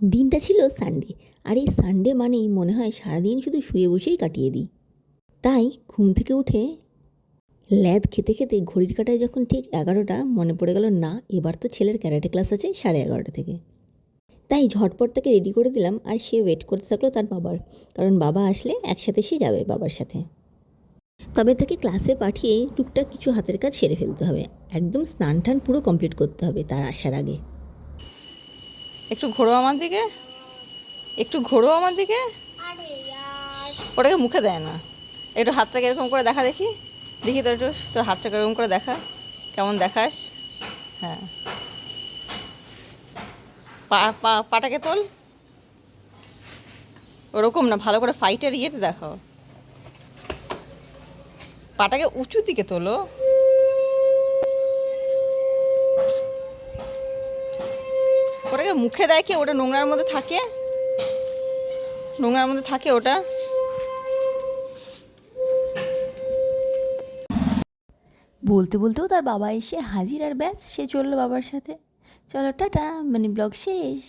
দিনটা ছিল সানডে, আর এই সানডে মানেই মনে হয় সারাদিন শুধু শুয়ে বসেই কাটিয়ে দিই। তাই ঘুম থেকে উঠে ল্যাদ খেতে খেতে ঘড়ির কাঁটায় যখন ঠিক 11টা, মনে পড়ে গেল না, এবার তো ছেলের ক্যারাটে ক্লাস আছে 11:30 থেকে। তাই ঝটপট তাকে রেডি করে দিলাম, আর সে ওয়েট করতে থাকলো তার বাবার, কারণ বাবা আসলে একসাথে সে যাবে বাবার সাথে। তবে তাকে ক্লাসে পাঠিয়ে টুকটাক কিছু হাতের কাজ সেরে ফেলতে হবে, একদম স্নান টান পুরো কমপ্লিট করতে হবে তার আসার আগে। একটু ঘোরো আমার দিকে, একটু ঘোরো আমার দিকে। ওটাকে মুখে দেয় না। একটু হাতটাকে এরকম করে দেখা, দেখি দেখি তো একটু তোর হাতটাকে এরকম করে দেখা, কেমন দেখাস। হ্যাঁ, পাটাকে তোল, ওরকম না, ভালো করে ফাইটের ইয়েতে দেখাও। পাটাকে উঁচু দিকে তোলো। ওটাকে মুখে দেয় কি? ওটা নোংরার মধ্যে থাকে, নোংরার মধ্যে থাকে ওটা। বলতে বলতেও তার বাবা এসে হাজির, আর ব্যাস সে চললো বাবার সাথে। চলো টাটা, মানে ব্লগ শেষ।